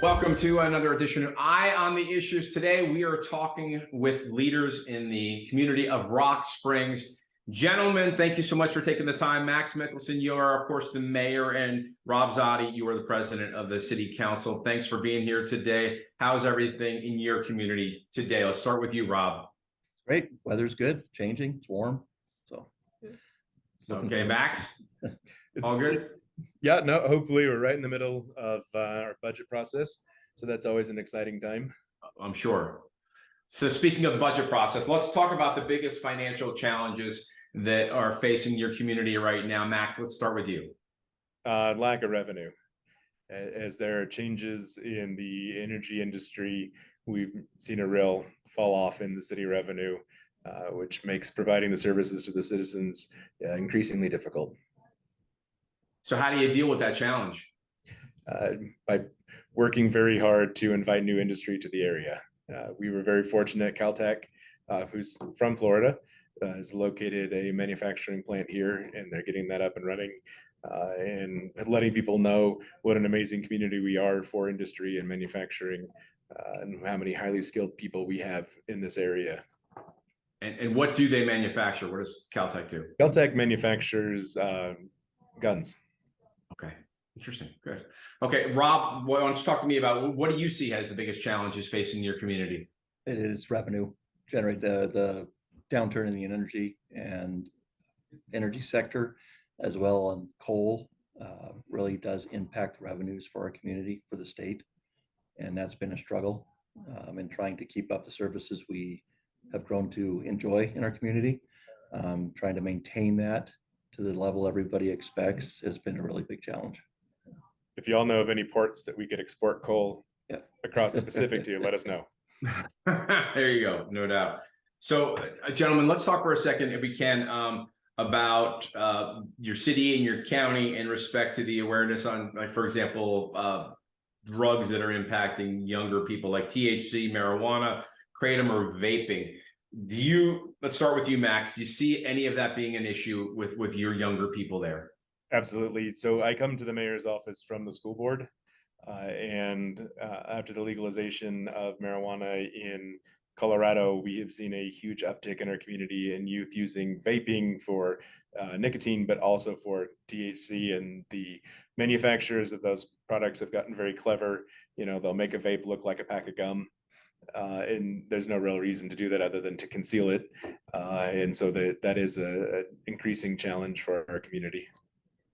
Welcome to another edition of Eye on the Issues. Today, we are talking with leaders in the community of Rock Springs. Gentlemen, thank you so much for taking the time. Max Mickelson, you are, of course, the mayor, and Rob Zotti, you are the president of the city council. Thanks for being here today. How's everything in your community today? Let's start with you, Rob. Great. Weather's good, changing, it's warm. So, okay, Max, all good? Yeah, no, hopefully we're right in the middle of our budget process. So that's always an exciting time. I'm sure. So speaking of the budget process, let's talk about the biggest financial challenges that are facing your community right now. Max, let's start with you. Lack of revenue. As there are changes in the energy industry, we've seen a real fall off in the city revenue, which makes providing the services to the citizens increasingly difficult. So how do you deal with that challenge? By working very hard to invite new industry to the area. We were very fortunate. Caltech, who's from Florida, has located a manufacturing plant here, and they're getting that up and running, and letting people know what an amazing community we are for industry and manufacturing, and how many highly skilled people we have in this area. And what do they manufacture? What does Caltech do? Caltech manufactures guns. Okay, interesting, good. Okay, Rob, why don't you talk to me about what do you see as the biggest challenges facing your community? it is revenue. Generate the downturn in the energy sector, as well on coal, really does impact revenues for our community, for the state, and that's been a struggle in trying to keep up the services we have grown to enjoy in our community. Trying to maintain that to the level everybody expects has been a really big challenge. If you all know of any ports that we could export coal across the Pacific to, let us know. There you go, no doubt. So, gentlemen, let's talk for a second, if we can, about your city and your county in respect to the awareness on, like, for example, drugs that are impacting younger people, like THC, marijuana, kratom, or vaping. Let's start with you, Max. Do you see any of that being an issue with your younger people there? Absolutely. So I come to the mayor's office from the school board, and after the legalization of marijuana in Colorado, we have seen a huge uptick in our community in youth using vaping for nicotine, but also for THC. And the manufacturers of those products have gotten very clever. You know, they'll make a vape look like a pack of gum. And there's no real reason to do that other than to conceal it. And so that is a increasing challenge for our community.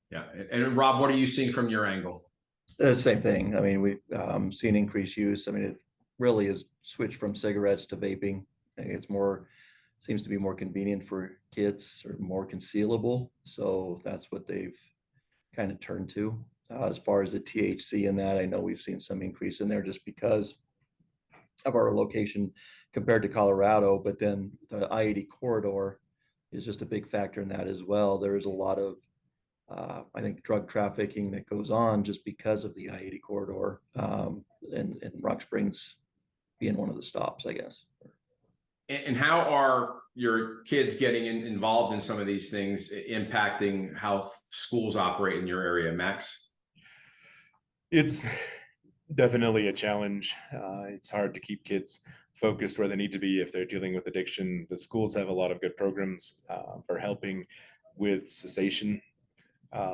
Yeah. And Rob, what are you seeing from your angle? Same thing. I mean, we've seen increased use. I mean, it really is switched from cigarettes to vaping. It's seems to be more convenient for kids, or more concealable. So that's what they've kind of turned to. As far as the THC in that, I know we've seen some increase in there just because of our location compared to Colorado, but then the I-80 corridor is just a big factor in that as well. There is a lot of, I think, drug trafficking that goes on just because of the I-80 corridor, and Rock Springs being one of the stops, I guess. And how are your kids getting involved in some of these things impacting how schools operate in your area, Max? It's definitely a challenge. It's hard to keep kids focused where they need to be if they're dealing with addiction. The schools have a lot of good programs for helping with cessation.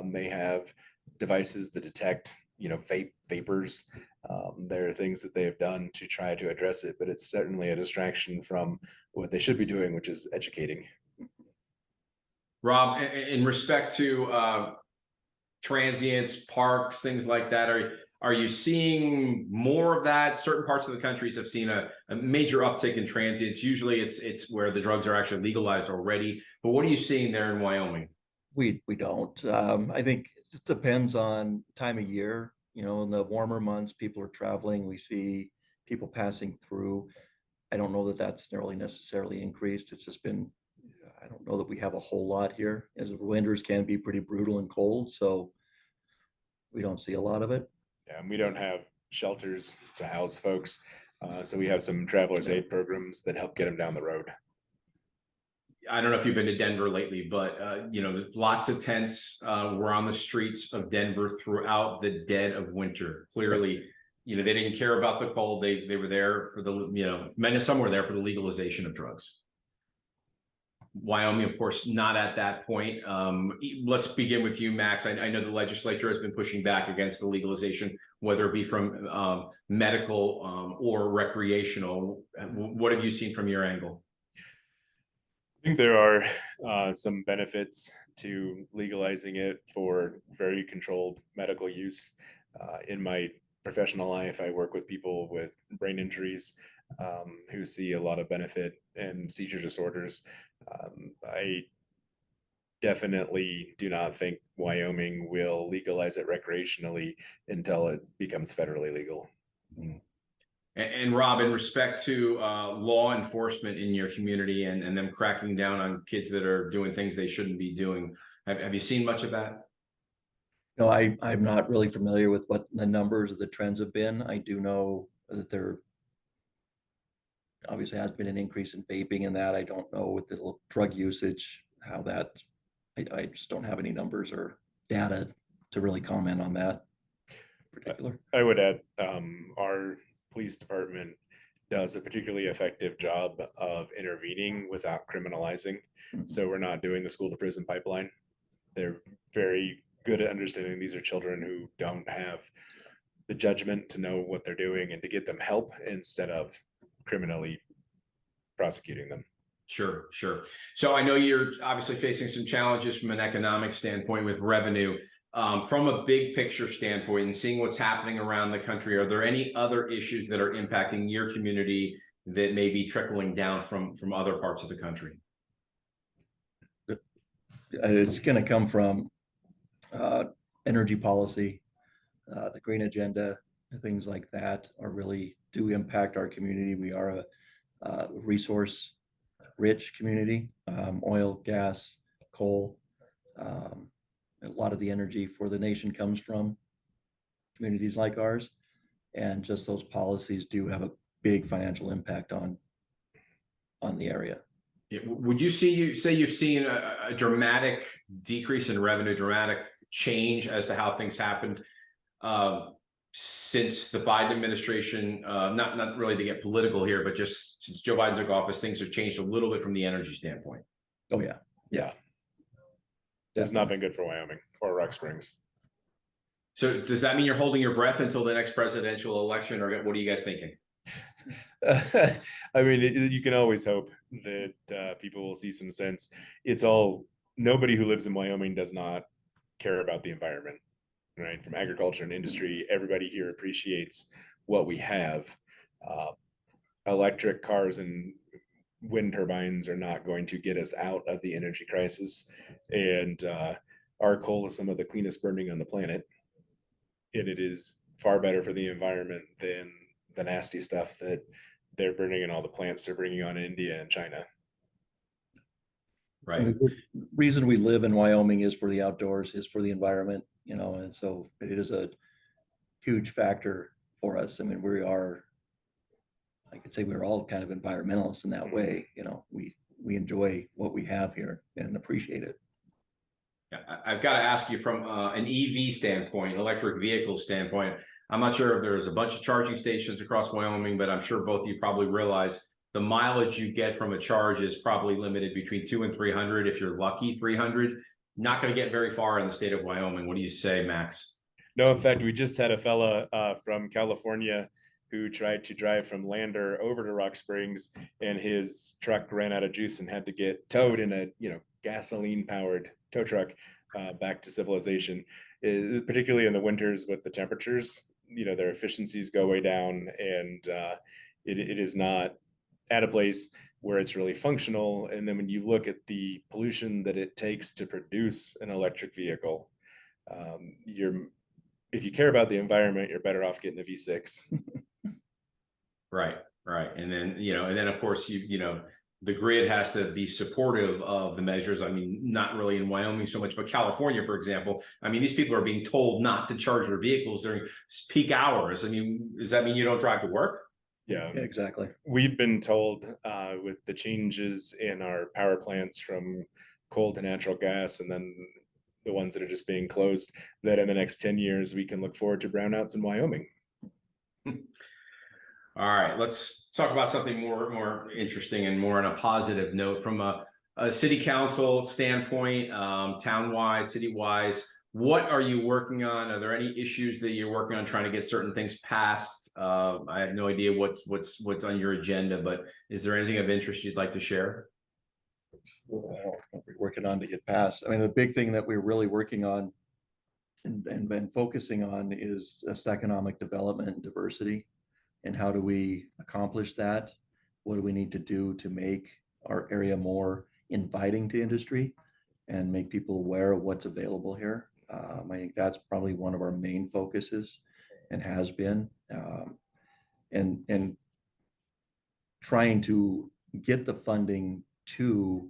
They have devices that detect, vapors. There are things that they have done to try to address it, but it's certainly a distraction from what they should be doing, which is educating. Rob, in respect to transients, parks, things like that, are you seeing more of that? Certain parts of the country have seen a major uptick in transients. Usually it's where the drugs are actually legalized already. But what are you seeing there in Wyoming? We don't. I think it just depends on time of year. In the warmer months, people are traveling. We see people passing through. I don't know that that's really necessarily increased. It's just been, I don't know that we have a whole lot here, as winters can be pretty brutal and cold. So we don't see a lot of it. Yeah, and we don't have shelters to house folks. So we have some travelers aid programs that help get them down the road. I don't know if you've been to Denver lately, but lots of tents were on the streets of Denver throughout the dead of winter. Clearly, you know, they didn't care about the cold. They were there for the, you know, many, some were there for the legalization of drugs. Wyoming, of course, not at that point. Let's begin with you, Max. I know the legislature has been pushing back against the legalization, whether it be from medical or recreational. What have you seen from your angle? I think there are some benefits to legalizing it for very controlled medical use. In my professional life, I work with people with brain injuries who see a lot of benefit in seizure disorders. I definitely do not think Wyoming will legalize it recreationally until it becomes federally legal. And Rob, in respect to law enforcement in your community and them cracking down on kids that are doing things they shouldn't be doing, have you seen much of that? No, I'm not really familiar with what the numbers of the trends have been. I do know that there obviously has been an increase in vaping and that. I don't know with the drug usage, how that, I just don't have any numbers or data to really comment on that in particular. I would add our police department does a particularly effective job of intervening without criminalizing. So we're not doing the school to prison pipeline. They're very good at understanding these are children who don't have the judgment to know what they're doing and to get them help instead of criminally prosecuting them. Sure, sure. So I know you're obviously facing some challenges from an economic standpoint with revenue. From a big picture standpoint and seeing what's happening around the country, are there any other issues that are impacting your community that may be trickling down from other parts of the country? It's going to come from energy policy, the green agenda, things like that are really do impact our community. We are a resource rich community, oil, gas, coal. A lot of the energy for the nation comes from communities like ours. And just those policies do have a big financial impact on the area. Yeah. Would you say you've seen a dramatic decrease in revenue, dramatic change as to how things happened since the Biden administration? Not really to get political here, but just since Joe Biden took office, things have changed a little bit from the energy standpoint. Oh yeah, yeah. It's not been good for Wyoming or Rock Springs. So does that mean you're holding your breath until the next presidential election, or what are you guys thinking? I mean, you can always hope that people will see some sense. It's all, nobody who lives in Wyoming does not care about the environment, right? From agriculture and industry, everybody here appreciates what we have. Electric cars and wind turbines are not going to get us out of the energy crisis. And our coal is some of the cleanest burning on the planet. And it is far better for the environment than the nasty stuff that they're burning in all the plants they're bringing on in India and China. Right. And the reason we live in Wyoming is for the outdoors, is for the environment, you know, and so it is a huge factor for us. I mean, I could say we're all kind of environmentalists in that way. You know, we enjoy what we have here and appreciate it. I've got to ask you from an EV standpoint, electric vehicle standpoint. I'm not sure if there's a bunch of charging stations across Wyoming, but I'm sure both of you probably realize the mileage you get from a charge is probably limited between 200 and 300. If you're lucky, 300. Not going to get very far in the state of Wyoming. What do you say, Max? No, in fact, we just had a fella from California who tried to drive from Lander over to Rock Springs, and his truck ran out of juice and had to get towed in a gasoline-powered tow truck back to civilization. Particularly in the winters with the temperatures, their efficiencies go way down, and it is not at a place where it's really functional. And then when you look at the pollution that it takes to produce an electric vehicle, if you care about the environment, you're better off getting a V6. Right. And then, of course, the grid has to be supportive of the measures. I mean, not really in Wyoming so much, but California, for example. I mean, these people are being told not to charge their vehicles during peak hours. I mean, does that mean you don't drive to work? Yeah, exactly. We've been told with the changes in our power plants from coal to natural gas, and then the ones that are just being closed, that in the next 10 years, we can look forward to brownouts in Wyoming. All right, let's talk about something more interesting and more on a positive note from a city council standpoint, town-wise, city-wise. What are you working on? Are there any issues that you're working on trying to get certain things passed? I have no idea what's on your agenda, but is there anything of interest you'd like to share? What we're working on to get past. I mean, the big thing that we're really working on and been focusing on is this economic development and diversity. And how do we accomplish that? What do we need to do to make our area more inviting to industry and make people aware of what's available here? I think that's probably one of our main focuses and has been. And trying to get the funding to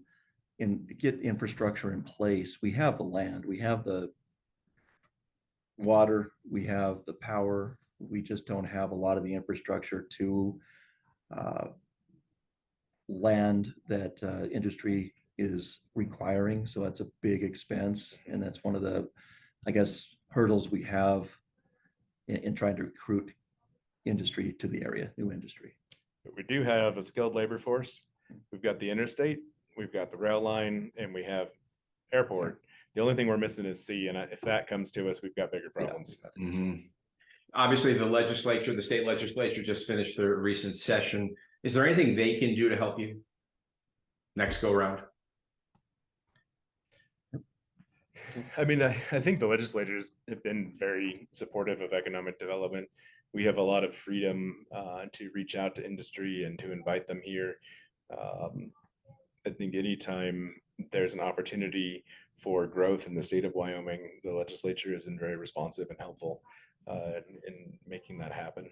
get infrastructure in place. We have the land, we have the water, we have the power. We just don't have a lot of the infrastructure to land that industry is requiring. So that's a big expense. And that's one of the, I guess, hurdles we have in trying to recruit industry to the area, new industry. But we do have a skilled labor force. We've got the interstate, we've got the rail line, and we have airport. The only thing we're missing is sea. And if that comes to us, we've got bigger problems. Yeah. Mm-hmm. Obviously, the state legislature just finished their recent session. Is there anything they can do to help you next go round? I mean, I think the legislators have been very supportive of economic development. We have a lot of freedom to reach out to industry and to invite them here. I think anytime there's an opportunity for growth in the state of Wyoming, the legislature has been very responsive and helpful in making that happen.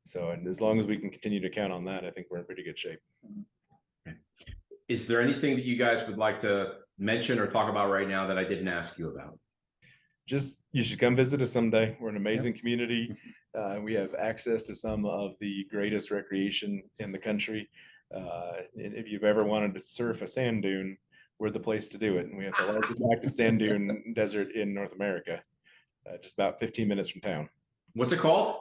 So, and as long as we can continue to count on that, I think we're in pretty good shape. Is there anything that you guys would like to mention or talk about right now that I didn't ask you about? Just, you should come visit us someday. We're an amazing community. We have access to some of the greatest recreation in the country. And if you've ever wanted to surf a sand dune, we're the place to do it. And we have the largest active sand dune desert in North America, just about 15 minutes from town. What's it called?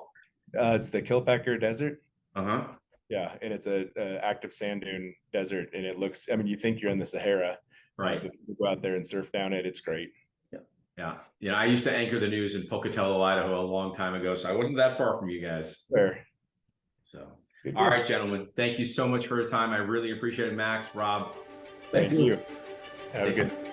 It's the Kilpacker Desert. Uh-huh. Yeah, and it's a active sand dune desert, and it looks, I mean, you think you're in the Sahara, Right? But you go out there and surf down it. It's great. Yeah. I used to anchor the news in Pocatello, Idaho, a long time ago, so I wasn't that far from you guys. Fair. So, Good all deal. right, gentlemen, thank you so much for your time. I really appreciate it, Max, Rob. Thank you. Have a Take good. care.